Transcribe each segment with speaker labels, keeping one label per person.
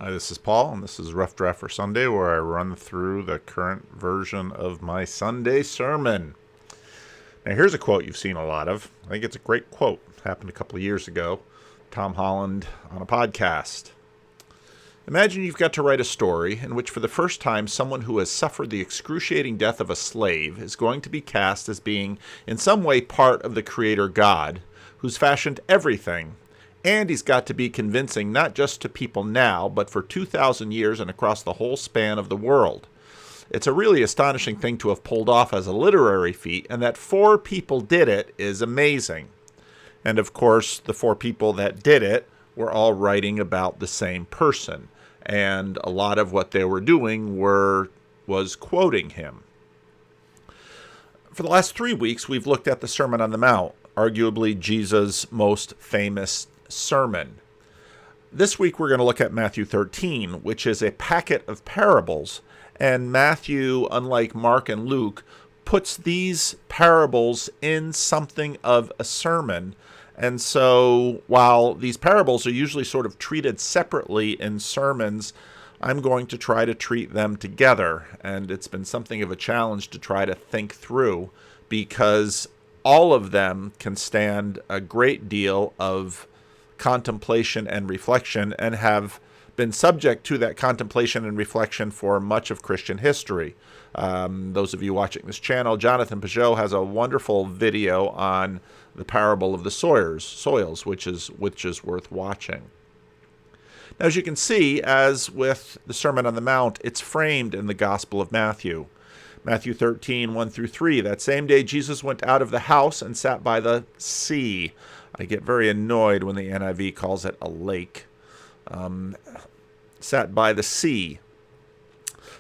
Speaker 1: Hi, this is Paul, and this is Rough Draft for Sunday, where I run through the current version of my Sunday sermon. Now, here's a quote you've seen a lot of. I think it's a great quote. It happened a couple of years ago. Tom Holland on a podcast. Imagine you've got to write a story in which, for the first time, someone who has suffered the excruciating death of a slave is going to be cast as being, in some way, part of the Creator God, who's fashioned everything. And he's got to be convincing not just to people now, but for 2,000 years and across the whole span of the world. It's a really astonishing thing to have pulled off as a literary feat, and that 4 people did it is amazing. And of course, the 4 people that did it were all writing about the same person. And a lot of what they were doing was quoting him. For the last 3 weeks, we've looked at the Sermon on the Mount, arguably Jesus' most famous sermon. This week we're going to look at Matthew 13, which is a packet of parables. And Matthew, unlike Mark and Luke, puts these parables in something of a sermon. And so while these parables are usually sort of treated separately in sermons, I'm going to try to treat them together. And it's been something of a challenge to try to think through, because all of them can stand a great deal of contemplation and reflection, and have been subject to that contemplation and reflection for much of Christian history. Those of you watching this channel, Jonathan Peugeot has a wonderful video on the parable of the soils, which is worth watching. Now, as you can see, as with the Sermon on the Mount, it's framed in the Gospel of Matthew. Matthew 13, 1 through 3. That same day Jesus went out of the house and sat by the sea. I get very annoyed when the NIV calls it a lake. Sat by the sea.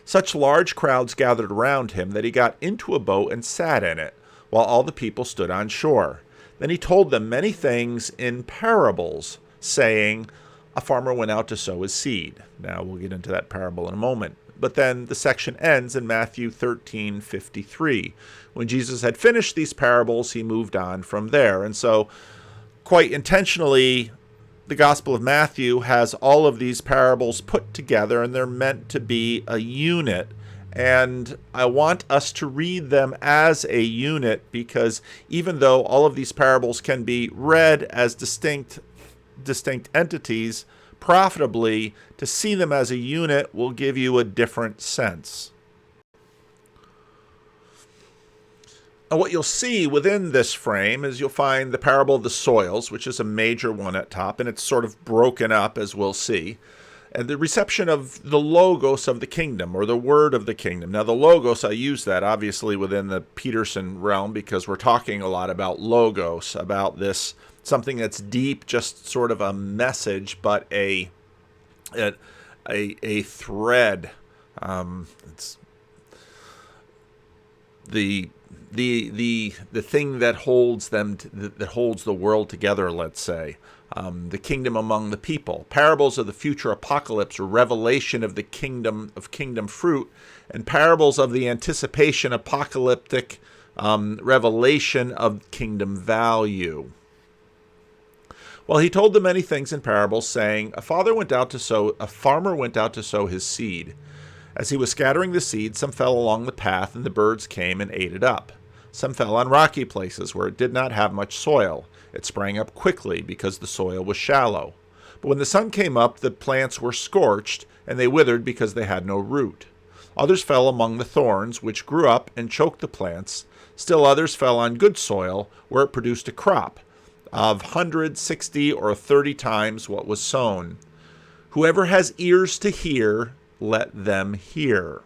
Speaker 1: Such large crowds gathered around him that he got into a boat and sat in it, while all the people stood on shore. Then he told them many things in parables, saying, a farmer went out to sow his seed. Now we'll get into that parable in a moment. But then the section ends in Matthew 13:53. When Jesus had finished these parables, he moved on from there. And so, quite intentionally, the Gospel of Matthew has all of these parables put together, and they're meant to be a unit. And I want us to read them as a unit, because even though all of these parables can be read as distinct entities profitably, to see them as a unit will give you a different sense. And what you'll see within this frame is you'll find the parable of the soils, which is a major one at top, and it's sort of broken up, as we'll see. And the reception of the logos of the kingdom, or the word of the kingdom. Now, the logos, I use that obviously within the Peterson realm, because we're talking a lot about logos, about this, something that's deep, just sort of a message, but a thread. It's the thing that holds them, that holds the world together, let's say. The kingdom among the people. Parables of the future apocalypse, or revelation of the kingdom fruit, and parables of the anticipation apocalyptic revelation of kingdom value. Well, he told them many things in parables, saying, a farmer went out to sow his seed. As he was scattering the seed, some fell along the path, and the birds came and ate it up. Some fell on rocky places where it did not have much soil. It sprang up quickly because the soil was shallow. But when the sun came up, the plants were scorched, and they withered because they had no root. Others fell among the thorns, which grew up and choked the plants. Still others fell on good soil, where it produced a crop of 160 or 30 times what was sown. Whoever has ears to hear, let them hear.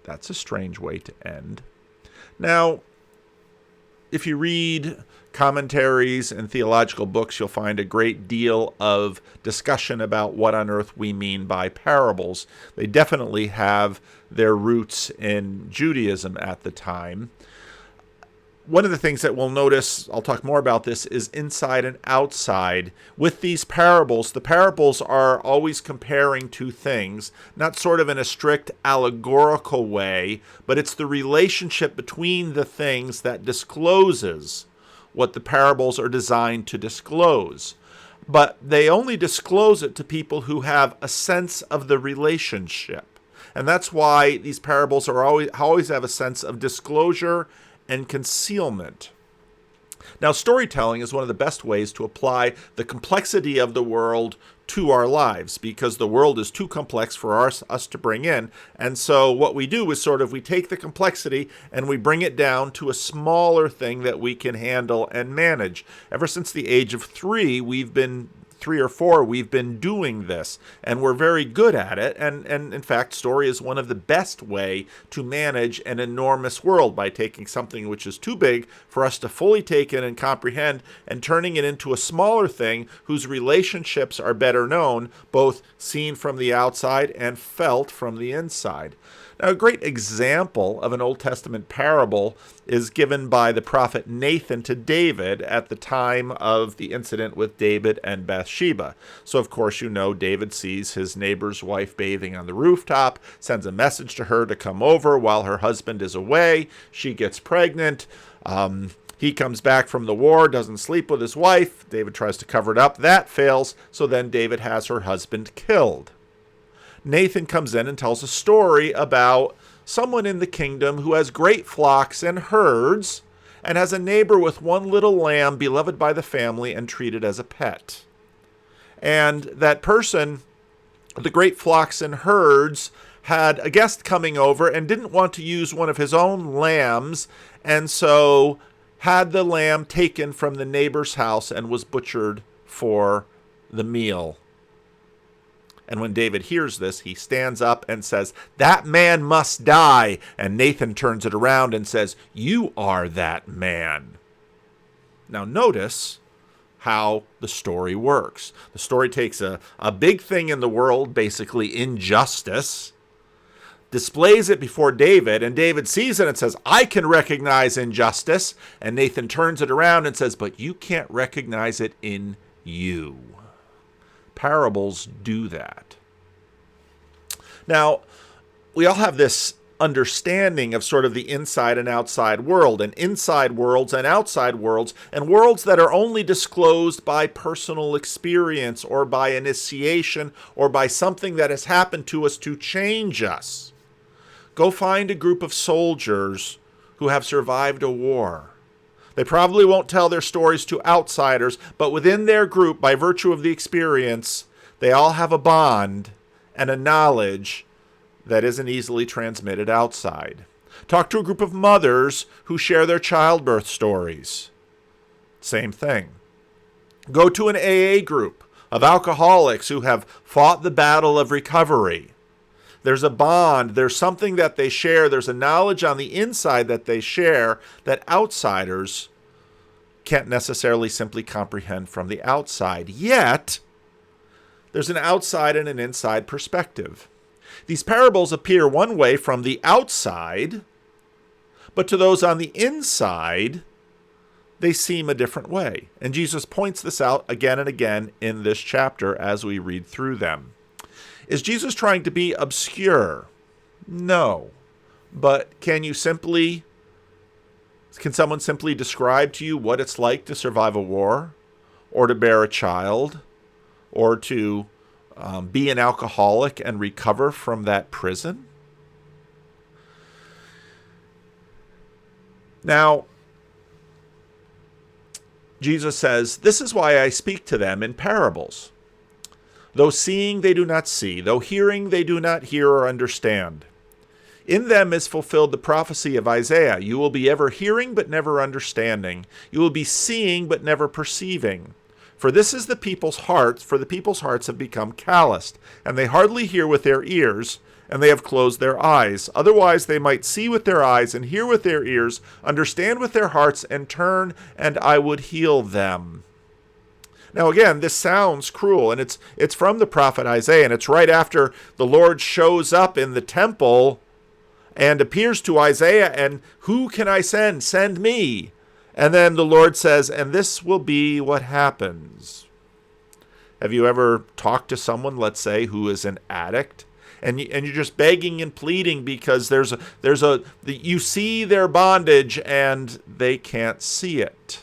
Speaker 1: That's a strange way to end. Now, if you read commentaries and theological books, you'll find a great deal of discussion about what on earth we mean by parables. They definitely have their roots in Judaism at the time. One of the things that we'll notice, I'll talk more about this, is inside and outside. With these parables, the parables are always comparing two things, not sort of in a strict allegorical way, but it's the relationship between the things that discloses what the parables are designed to disclose. but they only disclose it to people who have a sense of the relationship. And that's why these parables are always have a sense of disclosure and concealment. Now, storytelling is one of the best ways to apply the complexity of the world to our lives, because the world is too complex for us to bring in. And so what we do is we take the complexity and we bring it down to a smaller thing that we can handle and manage. Ever since the age of 3 or 4, we've been doing this, and we're very good at it. And in fact, story is one of the best way to manage an enormous world, by taking something which is too big for us to fully take in and comprehend, and turning it into a smaller thing whose relationships are better known, both seen from the outside and felt from the inside. Now, a great example of an Old Testament parable is given by the prophet Nathan to David at the time of the incident with David and Bathsheba. So, of course, David sees his neighbor's wife bathing on the rooftop, sends a message to her to come over while her husband is away. She gets pregnant. He comes back from the war, doesn't sleep with his wife. David tries to cover it up. That fails. So then David has her husband killed. Nathan comes in and tells a story about someone in the kingdom who has great flocks and herds, and has a neighbor with one little lamb beloved by the family and treated as a pet. And that person, the great flocks and herds, had a guest coming over and didn't want to use one of his own lambs, and so had the lamb taken from the neighbor's house and was butchered for the meal. And when David hears this, he stands up and says, "That man must die." And Nathan turns it around and says, "You are that man." Now notice how the story works. The story takes a big thing in the world, basically injustice, displays it before David, and David sees it and says, "I can recognize injustice." And Nathan turns it around and says, "But you can't recognize it in you." Parables do that. Now, we all have this understanding of the inside and outside world, and inside worlds and outside worlds, and worlds that are only disclosed by personal experience or by initiation or by something that has happened to us to change us. Go find a group of soldiers who have survived a war. They probably won't tell their stories to outsiders, but within their group, by virtue of the experience, they all have a bond and a knowledge that isn't easily transmitted outside. Talk to a group of mothers who share their childbirth stories. Same thing. Go to an AA group of alcoholics who have fought the battle of recovery. There's a bond, there's something that they share, there's a knowledge on the inside that they share that outsiders can't necessarily simply comprehend from the outside. Yet, there's an outside and an inside perspective. These parables appear one way from the outside, but to those on the inside, they seem a different way. And Jesus points this out again and again in this chapter as we read through them. Is Jesus trying to be obscure? No. But can someone simply describe to you what it's like to survive a war, or to bear a child, or to be an alcoholic and recover from that prison? Now, Jesus says, "This is why I speak to them in parables. Though seeing they do not see, though hearing they do not hear or understand. In them is fulfilled the prophecy of Isaiah. You will be ever hearing but never understanding. You will be seeing but never perceiving. For this is the people's hearts, for the people's hearts have become calloused, and they hardly hear with their ears, and they have closed their eyes. Otherwise they might see with their eyes and hear with their ears, understand with their hearts, and turn, and I would heal them." Now again, this sounds cruel, and it's from the prophet Isaiah, and it's right after the Lord shows up in the temple and appears to Isaiah, and "Who can I send? Send me." And then the Lord says, "And this will be what happens." Have you ever talked to someone, let's say, who is an addict, and you're just begging and pleading because you see their bondage and they can't see it?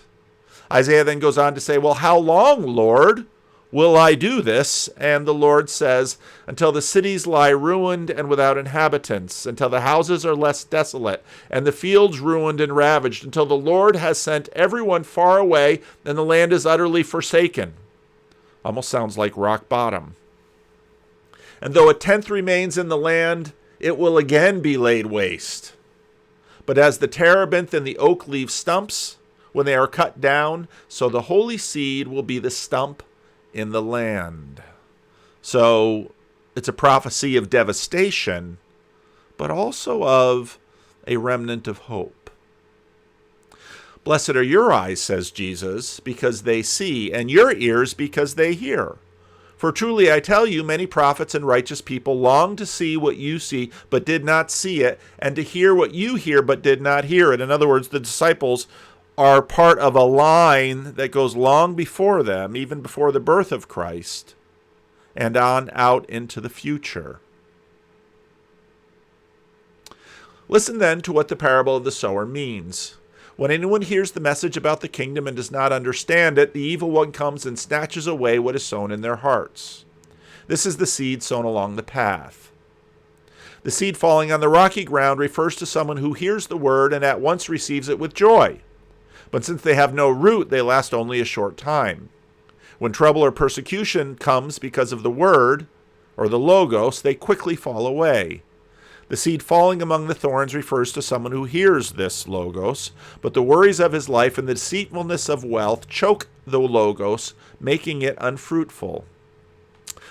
Speaker 1: Isaiah then goes on to say, "Well, how long, Lord? will I do this? And the Lord says, until the cities lie ruined and without inhabitants, until the houses are left desolate, and the fields ruined and ravaged, until the Lord has sent everyone far away, and the land is utterly forsaken. Almost sounds like rock bottom. And though a tenth remains in the land, it will again be laid waste. But as the terebinth and the oak leave stumps when they are cut down, so the holy seed will be the stump in the land. So it's a prophecy of devastation, but also of a remnant of hope. Blessed are your eyes, says Jesus, because they see, and your ears because they hear. For truly I tell you, many prophets and righteous people longed to see what you see, but did not see it, and to hear what you hear, but did not hear it. In other words, the disciples are part of a line that goes long before them, even before the birth of Christ, and on out into the future. Listen then to what the parable of the sower means. When anyone hears the message about the kingdom and does not understand it, the evil one comes and snatches away what is sown in their hearts. This is the seed sown along the path. The seed falling on the rocky ground refers to someone who hears the word and at once receives it with joy. But since they have no root, they last only a short time. When trouble or persecution comes because of the word, or the logos, they quickly fall away. The seed falling among the thorns refers to someone who hears this logos, but the worries of his life and the deceitfulness of wealth choke the logos, making it unfruitful.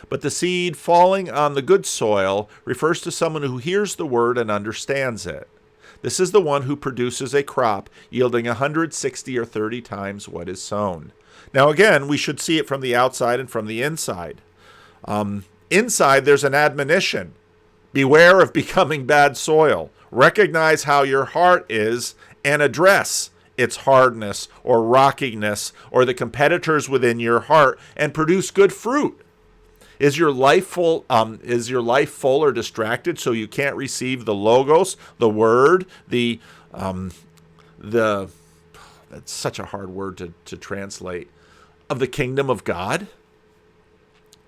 Speaker 1: But the seed falling on the good soil refers to someone who hears the word and understands it. This is the one who produces a crop yielding 160 or 30 times what is sown. Now again, we should see it from the outside and from the inside. Inside, there's an admonition. Beware of becoming bad soil. Recognize how your heart is and address its hardness or rockiness or the competitors within your heart and produce good fruit. Is your life full? Or distracted so you can't receive the logos, the word, that's such a hard word to translate, of the kingdom of God?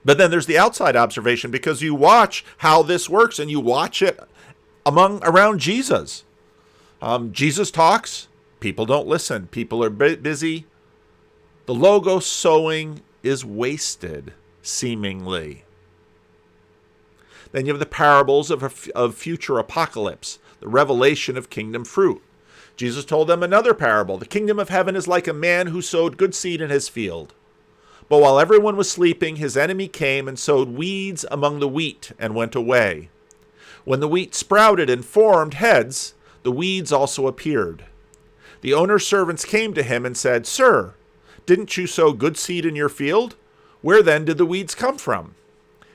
Speaker 1: But then there's the outside observation, because you watch how this works and you watch it around Jesus. Jesus talks, people don't listen. People are busy. The logos sowing is wasted, seemingly. Then you have the parables of future apocalypse, the revelation of kingdom fruit. Jesus told them another parable. The kingdom of heaven is like a man who sowed good seed in his field. But while everyone was sleeping, his enemy came and sowed weeds among the wheat and went away. When the wheat sprouted and formed heads, the weeds also appeared. The owner's servants came to him and said, "Sir, didn't you sow good seed in your field? Where then did the weeds come from?"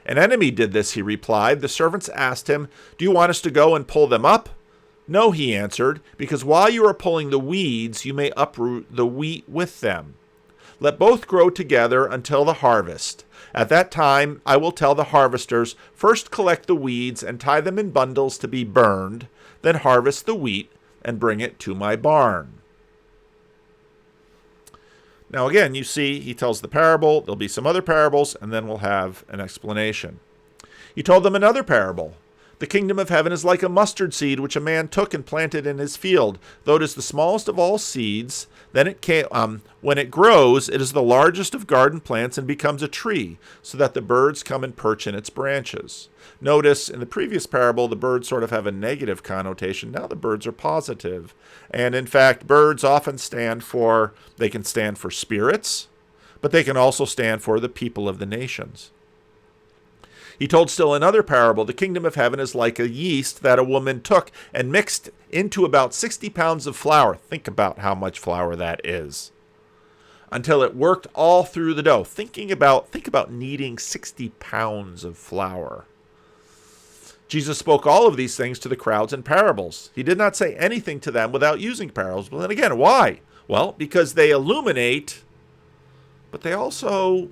Speaker 1: "An enemy did this," he replied. The servants asked him, "Do you want us to go and pull them up?" "No," he answered, "because while you are pulling the weeds, you may uproot the wheat with them. Let both grow together until the harvest. At that time, I will tell the harvesters, first collect the weeds and tie them in bundles to be burned, then harvest the wheat and bring it to my barn." Now again, you see, he tells the parable, there'll be some other parables, and then we'll have an explanation. He told them another parable. The kingdom of heaven is like a mustard seed which a man took and planted in his field. Though it is the smallest of all seeds, then when it grows, it is the largest of garden plants and becomes a tree, so that the birds come and perch in its branches. Notice in the previous parable, the birds sort of have a negative connotation. Now the birds are positive. And in fact, birds often they can stand for spirits, but they can also stand for the people of the nations. He told still another parable. The kingdom of heaven is like a yeast that a woman took and mixed into about 60 pounds of flour. Think about how much flour that is. Until it worked all through the dough. Think about kneading 60 pounds of flour. Jesus spoke all of these things to the crowds in parables. He did not say anything to them without using parables. But then again, why? Well, because they illuminate, but they also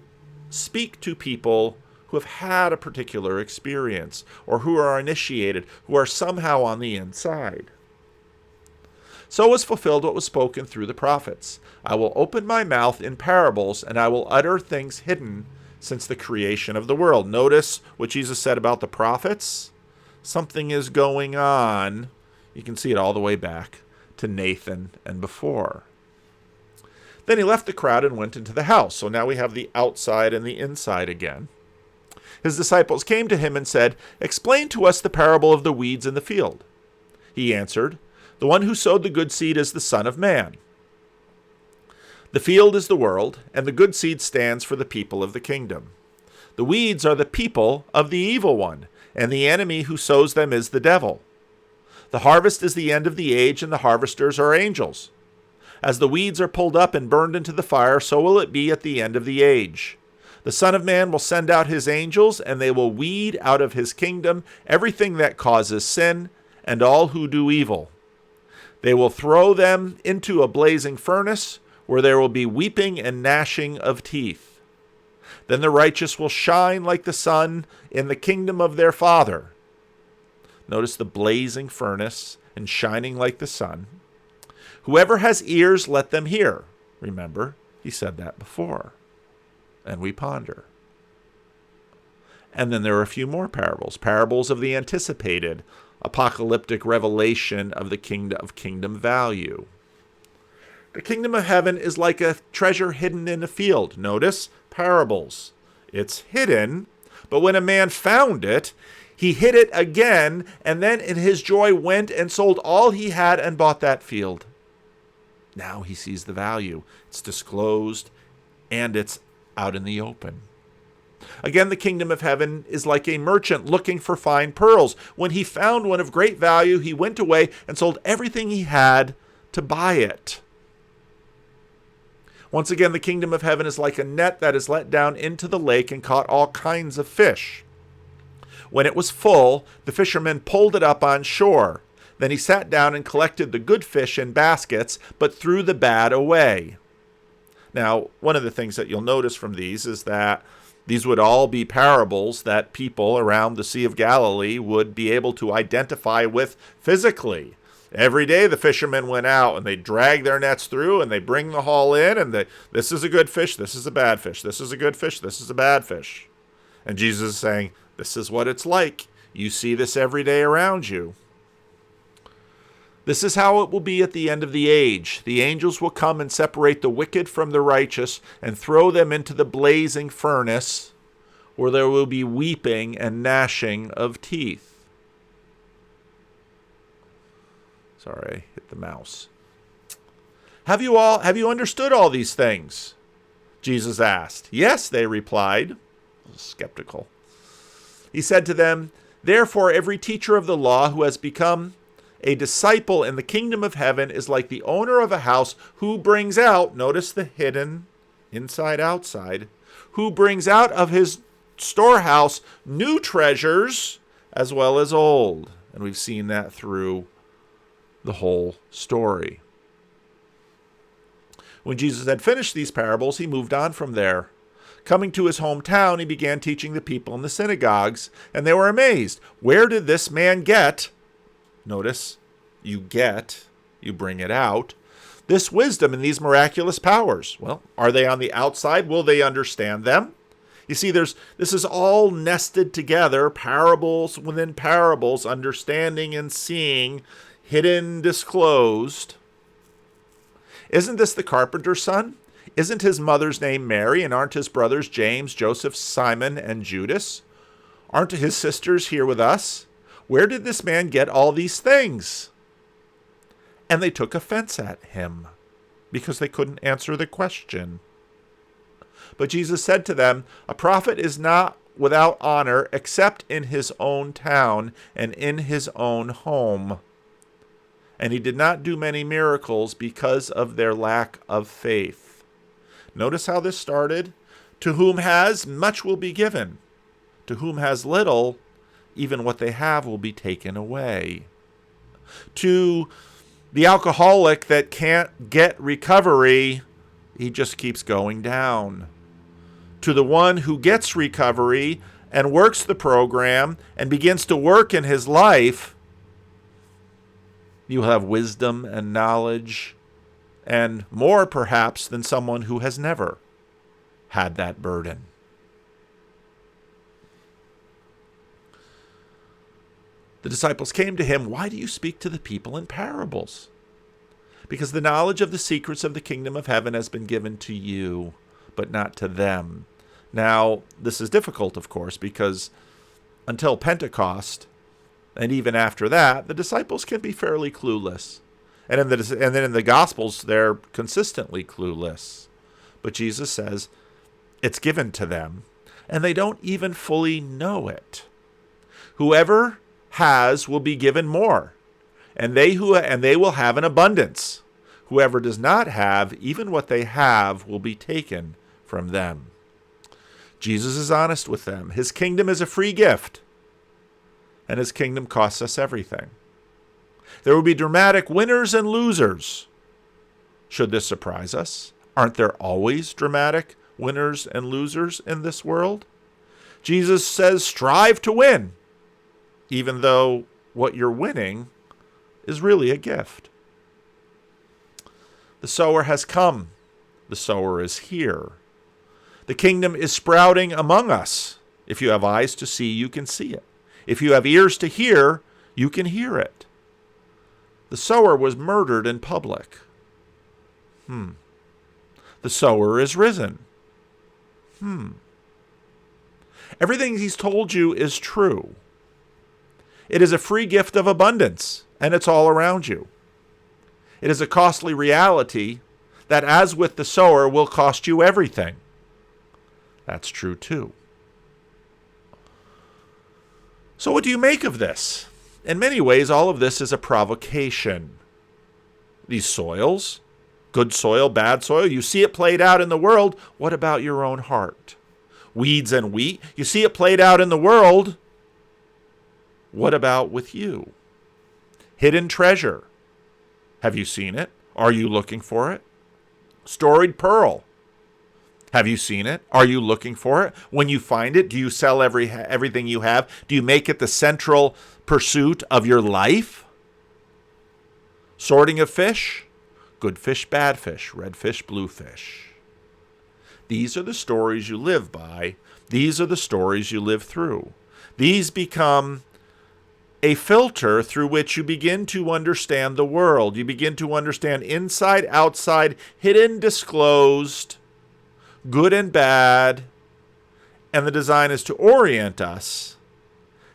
Speaker 1: speak to people who have had a particular experience, or who are initiated, who are somehow on the inside. So was fulfilled what was spoken through the prophets. I will open my mouth in parables, and I will utter things hidden since the creation of the world. Notice what Jesus said about the prophets. Something is going on. You can see it all the way back to Nathan and before. Then he left the crowd and went into the house. So now we have the outside and the inside again. His disciples came to him and said, "Explain to us the parable of the weeds in the field." He answered, "The one who sowed the good seed is the Son of Man. The field is the world, and the good seed stands for the people of the kingdom. The weeds are the people of the evil one, and the enemy who sows them is the devil. The harvest is the end of the age, and the harvesters are angels. As the weeds are pulled up and burned into the fire, so will it be at the end of the age. The Son of Man will send out his angels, and they will weed out of his kingdom everything that causes sin and all who do evil. They will throw them into a blazing furnace, where there will be weeping and gnashing of teeth. Then the righteous will shine like the sun in the kingdom of their Father." Notice the blazing furnace and shining like the sun. "Whoever has ears, let them hear." Remember, he said that before. And we ponder. And then there are a few more parables. Parables of the anticipated apocalyptic revelation of the kingdom value. The kingdom of heaven is like a treasure hidden in a field. Notice, parables. It's hidden, but when a man found it, he hid it again, and then in his joy went and sold all he had and bought that field. Now he sees the value. It's disclosed, and it's out in the open. Again, the kingdom of heaven is like a merchant looking for fine pearls. When he found one of great value, he went away and sold everything he had to buy it. Once again, the kingdom of heaven is like a net that is let down into the lake and caught all kinds of fish. When it was full, the fisherman pulled it up on shore. Then he sat down and collected the good fish in baskets, but threw the bad away. Now, one of the things that you'll notice from these is that these would all be parables that people around the Sea of Galilee would be able to identify with physically. Every day the fishermen went out and they drag their nets through and they bring the haul in and this is a good fish, this is a bad fish, this is a good fish, this is a bad fish. And Jesus is saying, this is what it's like. You see this every day around you. This is how it will be at the end of the age. The angels will come and separate the wicked from the righteous and throw them into the blazing furnace, where there will be weeping and gnashing of teeth. Sorry, I hit the mouse. Have you understood all these things? Jesus asked. Yes, they replied. Skeptical. He said to them, "Therefore every teacher of the law who has become a disciple in the kingdom of heaven is like the owner of a house who brings out," notice the hidden, inside, outside, "who brings out of his storehouse new treasures as well as old." And we've seen that through the whole story. When Jesus had finished these parables, he moved on from there. Coming to his hometown, he began teaching the people in the synagogues, and they were amazed. Where did this man get, notice, you bring it out, this wisdom and these miraculous powers? Well, are they on the outside? Will they understand them? You see, this is all nested together, parables within parables, understanding and seeing, hidden, disclosed. Isn't this the carpenter's son? Isn't his mother's name Mary, and aren't his brothers James, Joseph, Simon, and Judas? Aren't his sisters here with us? Where did this man get all these things? And they took offense at him because they couldn't answer the question. But Jesus said to them, "A prophet is not without honor except in his own town and in his own home." And he did not do many miracles because of their lack of faith. Notice how this started. To whom has, much will be given. To whom has little, even what they have will be taken away. To the alcoholic that can't get recovery, he just keeps going down. To the one who gets recovery and works the program and begins to work in his life, you will have wisdom and knowledge, and more perhaps than someone who has never had that burden. The disciples came to him, "Why do you speak to the people in parables?" "Because the knowledge of the secrets of the kingdom of heaven has been given to you, but not to them." Now, this is difficult, of course, because until Pentecost, and even after that, the disciples can be fairly clueless. And then in the Gospels, they're consistently clueless. But Jesus says it's given to them, and they don't even fully know it. Whoever has will be given more, and they will have an abundance. Whoever does not have, even what they have will be taken from them. Jesus is honest with them. His kingdom is a free gift, and his kingdom costs us everything. There will be dramatic winners and losers. Should this surprise us? Aren't there always dramatic winners and losers in this world? Jesus says, strive to win, even though what you're winning is really a gift. The sower has come. The sower is here. The kingdom is sprouting among us. If you have eyes to see, you can see it. If you have ears to hear, you can hear it. The sower was murdered in public. The sower is risen. Everything he's told you is true. It is a free gift of abundance, and it's all around you. It is a costly reality that, as with the sower, will cost you everything. That's true too. So what do you make of this? In many ways, all of this is a provocation. These soils, good soil, bad soil, you see it played out in the world. What about your own heart? Weeds and wheat, you see it played out in the world. What about with you? Hidden treasure. Have you seen it? Are you looking for it? Storied pearl. Have you seen it? Are you looking for it? When you find it, do you sell everything you have? Do you make it the central pursuit of your life? Sorting of fish. Good fish, bad fish. Red fish, blue fish. These are the stories you live by. These are the stories you live through. These become a filter through which you begin to understand the world. You begin to understand inside, outside, hidden, disclosed, good and bad, and the design is to orient us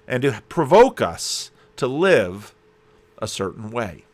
Speaker 1: and to provoke us to live a certain way.